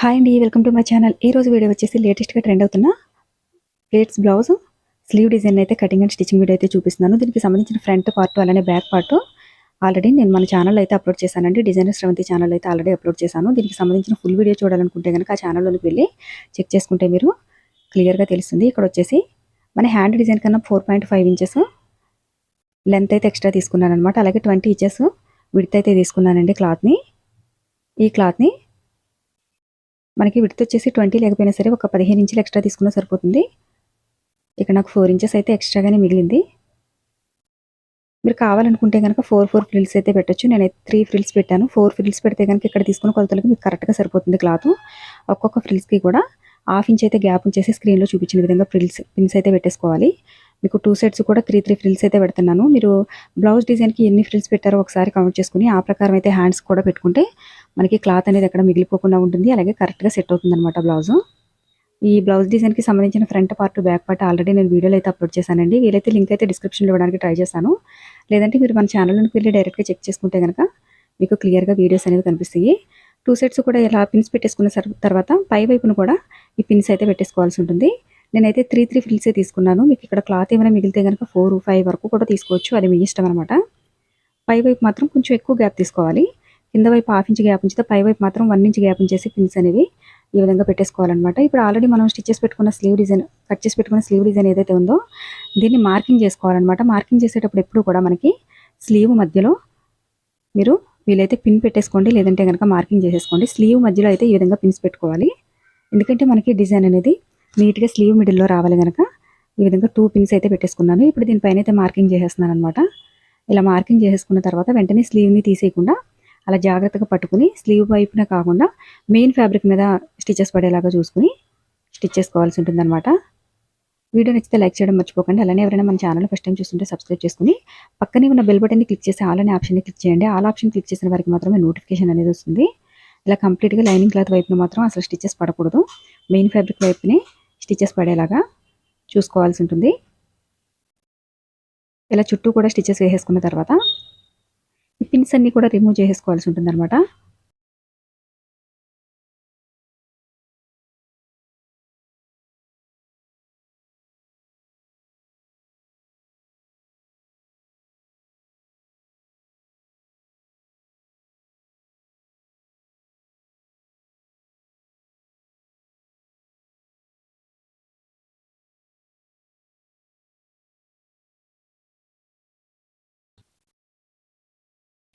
Hi అండి, welcome to my channel. ఈ రోజు వీడియో వచ్చేసి లేటెస్ట్గా ట్రెండ్ అవుతున్న ప్లేట్స్ బ్లౌజ్ స్లీవ్ డిజైన్ అయితే కటింగ్ అండ్ స్టిచ్చింగ్ వీడియో అయితే చూపిస్తున్నాను. దీనికి సంబంధించిన ఫ్రంట్ పార్ట్ అలానే బ్యాక్ పార్ట్ ఆల్రెడీ నేను మన ఛానల్ అయితే అప్లోడ్ చేశానండి. డిజైనర్ శ్రవంతి ఛానల్ అయితే ఆల్రెడీ అప్లోడ్ చేశాను. దీనికి సంబంధించిన ఫుల్ వీడియో చూడాలనుకుంటే కనుక ఆ ఛానల్లోకి వెళ్ళి చెక్ చేసుకుంటే మీరు క్లియర్గా తెలుస్తుంది. ఇక్కడ వచ్చేసి మన హ్యాండ్ డిజైన్ కన్నా 4.5 ఇంచెస్ లెంత్ అయితే ఎక్స్ట్రా తీసుకున్నాను అనమాట. అలాగే 20 ఇంచెస్ విడ్త్ అయితే తీసుకున్నానండి క్లాత్ని. ఈ క్లాత్ని మనకి విడ్త్ వచ్చేసి 20 లేకపోయినా సరే ఒక 15 ఇంచులు ఎక్స్ట్రా తీసుకున్నా సరిపోతుంది. ఇక్కడ నాకు 4 ఇంచెస్ అయితే ఎక్స్ట్రాగానే మిగిలింది. మీరు కావాలనుకుంటే కనుక 4 ఫ్రిల్స్ అయితే పెట్టొచ్చు. నేనైతే 3 ఫ్రిల్స్ పెట్టాను. 4 ఫ్రిల్స్ పెడితే కనుక ఇక్కడ తీసుకున్న కొలతలకు మీకు కరెక్ట్గా సరిపోతుంది క్లాత్. ఒక్కొక్క ఫ్రిల్స్కి కూడా 1/2 ఇంచ్ అయితే గ్యాప్ ఉంచేసి స్క్రీన్లో చూపించిన విధంగా పిన్స్ అయితే పెట్టేసుకోవాలి. మీకు 2 సెట్స్ కూడా 3 ఫ్రిల్స్ అయితే పెడుతున్నాను. మీరు బ్లౌజ్ డిజైన్కి ఎన్ని ఫ్రిల్స్ పెట్టారో ఒకసారి కౌంట్ చేసుకుని ఆ ప్రకారం అయితే హ్యాండ్స్ కూడా పెట్టుకుంటే మనకి క్లాత్ అనేది ఎక్కడ మిగిలిపోకుండా ఉంటుంది. అలాగే కరెక్ట్గా సెట్ అవుతుంది అనమాట బ్లౌజు. ఈ బ్లౌజ్ డిజైన్కి సంబంధించిన front part back part already నేను వీడియోలో అయితే అప్లోడ్ చేశానండి. వీలైతే లింక్ అయితే డిస్క్రిప్షన్లో ఇవ్వడానికి ట్రై చేశాను. లేదంటే మీరు మన ఛానల్లోకి వెళ్ళి డైరెక్ట్గా చెక్ చేసుకుంటే కనుక మీకు క్లియర్గా వీడియోస్ అనేవి కనిపిస్తాయి. 2 సెట్స్ కూడా ఇలా పిన్స్ పెట్టేసుకున్న తర్వాత పై వైపును కూడా ఈ పిన్స్ అయితే పెట్టేసుకోవాల్సి ఉంటుంది. నేనైతే 3 ఫ్రిల్సే తీసుకున్నాను. మీకు ఇక్కడ క్లాత్ ఏమైనా మిగిలితే కనుక 4, 5 వరకు కూడా తీసుకోవచ్చు. అది మీ ఇష్టం అనమాట. పై వైపు మాత్రం కొంచెం ఎక్కువ గ్యాప్ తీసుకోవాలి. కింద వైపు 1/2 ఇంచ్ గ్యాప్ ఉంచితే పై వైపు మాత్రం 1 ఇంచ్ గ్యాప్ ఉంచేసి పిన్స్ అనేవి ఈ విధంగా పెట్టేసుకోవాలన్నమాట. ఇప్పుడు ఆల్రెడీ మనం కట్ చేసి పెట్టుకున్న స్లీవ్ డిజైన్ ఏదైతే ఉందో దీన్ని మార్కింగ్ చేసుకోవాలన్నమాట. మార్కింగ్ చేసేటప్పుడు ఎప్పుడు కూడా మనకి స్లీవ్ మధ్యలో మీరు వీలైతే పిన్ పెట్టేసుకోండి, లేదంటే కనుక మార్కింగ్ చేసేసుకోండి. స్లీవ్ మధ్యలో అయితే ఈ విధంగా పిన్స్ పెట్టుకోవాలి. ఎందుకంటే మనకి డిజైన్ అనేది నీట్గా స్లీవ్ మిడిల్లో రావాలి కనుక ఈ విధంగా 2 పిన్స్ అయితే పెట్టేసుకున్నాను. ఇప్పుడు దీనిపైన అయితే మార్కింగ్ చేసేస్తున్నాను అనమాట. ఇలా మార్కింగ్ చేసేసుకున్న తర్వాత వెంటనే స్లీవ్ని తీసేయకుండా అలా జాగ్రత్తగా పట్టుకుని స్లీవ్ వైపునే కాకుండా మెయిన్ ఫ్యాబ్రిక్ మీద స్టిచెస్ పడేలాగా చూసుకుని స్టిచ్ చేసుకోవాల్సి ఉంటుంది అనమాట. వీడియో నచ్చితే లైక్ చేయడం మర్చిపోకండి. అలానే ఎవరైనా మన ఛానల్ ఫస్ట్ టైం చూస్తుంటే సబ్స్క్రైబ్ చేసుకుని పక్కనే ఉన్న బెల్ బటన్ని క్లిక్ చేసి ఆల్ అనే ఆప్షన్ని క్లిక్ చేయండి. ఆల్ ఆప్షన్ క్లిక్ చేసిన వారికి మాత్రమే నోటిఫికేషన్ అనేది వస్తుంది. ఇలా కంప్లీట్గా లైనింగ్ క్లాత్ వైపున మాత్రం అసలు స్టిచెస్ పడకూడదు. మెయిన్ ఫ్యాబ్రిక్ వైపునే స్టిచెస్ పడేలాగా చూసుకోవాల్సి ఉంటుంది. ఇలా చుట్టూ కూడా స్టిచెస్ వేసేసుకున్న తర్వాత ఈ పిన్స్ అన్నీ కూడా రిమూవ్ చేసేసుకోవాల్సి ఉంటుంది అనమాట.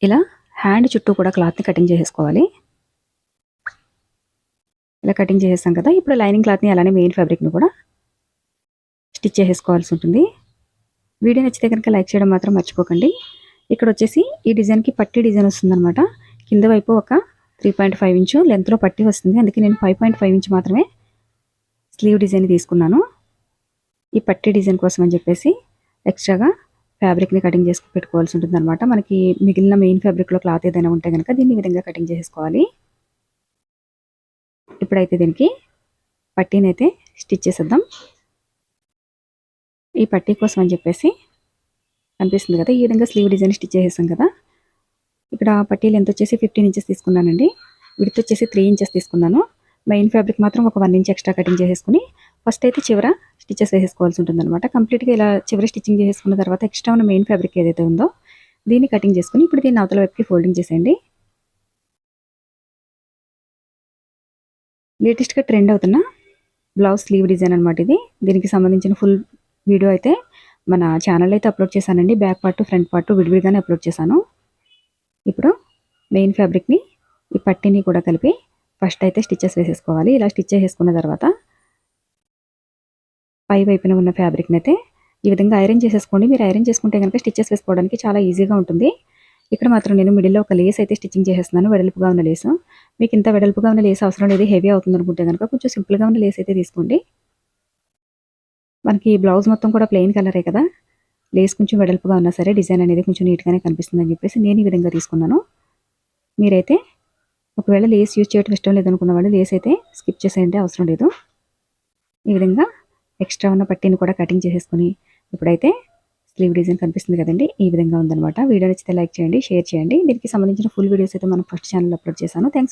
ఇలా హ్యాండ్ చుట్టూ కూడా క్లాత్ని కటింగ్ చేసేసుకోవాలి. ఇలా కటింగ్ చేసేస్తాం కదా, ఇప్పుడు లైనింగ్ క్లాత్ని అలానే మెయిన్ ఫ్యాబ్రిక్ని కూడా స్టిచ్ చేసేసుకోవాల్సి ఉంటుంది. వీడియో నచ్చితే కనుక లైక్ చేయడం మాత్రం మర్చిపోకండి. ఇక్కడ వచ్చేసి ఈ డిజైన్కి పట్టీ డిజైన్ వస్తుందన్నమాట. కింద వైపు ఒక 3.5 ఇంచు లెంత్లో పట్టీ వస్తుంది. అందుకే నేను 5.5 ఇంచ్ మాత్రమే స్లీవ్ డిజైన్ తీసుకున్నాను. ఈ పట్టీ డిజైన్ కోసం అని చెప్పేసి ఎక్స్ట్రాగా ఫ్యాబ్రిక్ని కటింగ్ చేసి పెట్టుకోవాల్సి ఉంటుంది అనమాట. మనకి మిగిలిన మెయిన్ ఫ్యాబ్రిక్లో క్లాత్ ఏదైనా ఉంటే కనుక దీన్ని ఈ విధంగా కటింగ్ చేసేసుకోవాలి. ఇప్పుడైతే దీనికి పట్టీని అయితే స్టిచ్ చేసేద్దాం. ఈ పట్టీ కోసం అని చెప్పేసి కనిపిస్తుంది కదా, ఈ విధంగా స్లీవ్ డిజైన్ స్టిచ్ చేసేసాం కదా. ఇక్కడ పట్టీ లెంత్ వచ్చేసి 15 ఇంచెస్ తీసుకున్నానండి. విడ్త్ వచ్చేసి 3 ఇంచెస్ తీసుకున్నాను. మెయిన్ ఫ్యాబ్రిక్ మాత్రం ఒక 1 ఇంచ్ ఎక్స్ట్రా కటింగ్ చేసేసుకుని ఫస్ట్ అయితే చివర స్టిచెస్ వేసేసుకోవాల్సి ఉంటుంది అనమాట. కంప్లీట్గా ఇలా చివరి స్టిచ్చింగ్ చేసేసుకున్న తర్వాత ఎక్స్ట్రా ఉన్న మెయిన్ ఫ్యాబ్రిక్ ఏదైతే ఉందో దీన్ని కటింగ్ చేసుకుని ఇప్పుడు దీన్ని అవతల వైపుకి ఫోల్డింగ్ చేసేయండి. లేటెస్ట్గా ట్రెండ్ అవుతున్న బ్లౌజ్ స్లీవ్ డిజైన్ అనమాట ఇది. దీనికి సంబంధించిన ఫుల్ వీడియో అయితే మన ఛానల్ అయితే అప్లోడ్ చేశానండి. బ్యాక్ పార్ట్ ఫ్రంట్ పార్ట్ విడివిడిగానే అప్లోడ్ చేశాను. ఇప్పుడు మెయిన్ ఫ్యాబ్రిక్ని ఈ పట్టీని కూడా కలిపి ఫస్ట్ అయితే స్టిచెస్ వేసేసుకోవాలి. ఇలా స్టిచ్ చేసేసుకున్న తర్వాత పై వైపున ఉన్న ఫ్యాబ్రిక్ని అయితే ఈ విధంగా ఐరన్ చేసేసుకోండి. మీరు ఐరన్ చేసుకుంటే కనుక స్టిచెస్ వేసుకోవడానికి చాలా ఈజీగా ఉంటుంది. ఇక్కడ మాత్రం నేను మిడిల్లో ఒక లేస్ అయితే స్టిచ్చింగ్ చేసేస్తున్నాను, వెడల్పుగా ఉన్న లేసు. మీకు ఇంత వెడల్పుగా ఉన్న లేస్ అవసరం లేదు, హెవీ అవుతుంది అనుకుంటే కనుక కొంచెం సింపుల్గా ఉన్న లేస్ అయితే తీసుకోండి. మనకి బ్లౌజ్ మొత్తం కూడా ప్లెయిన్ కలరే కదా, లేస్ కొంచెం వెడల్పుగా ఉన్నా సరే డిజైన్ అనేది కొంచెం నీట్గానే కనిపిస్తుందని చెప్పేసి నేను ఈ విధంగా తీసుకున్నాను. మీరైతే ఒకవేళ లేస్ యూజ్ చేయడం ఇష్టం లేదనుకున్న వాళ్ళు లేస్ అయితే స్కిప్ చేసేయండి, అవసరం లేదు. ఈ విధంగా ఎక్స్ట్రా ఉన్న పట్టీని కూడా కటింగ్ చేసేసుకుని ఇప్పుడైతే స్లీవ్ డిజైన్ కనిపిస్తుంది కదండి, ఈ విధంగా ఉందన్నమాట. వీడియో నచ్చితే లైక్ చేయండి, షేర్ చేయండి. దీనికి సంబంధించిన ఫుల్ వీడియోస్ అయితే మనం ఫస్ట్ ఛానల్ అప్లోడ్ చేశాను. థ్యాంక్స్.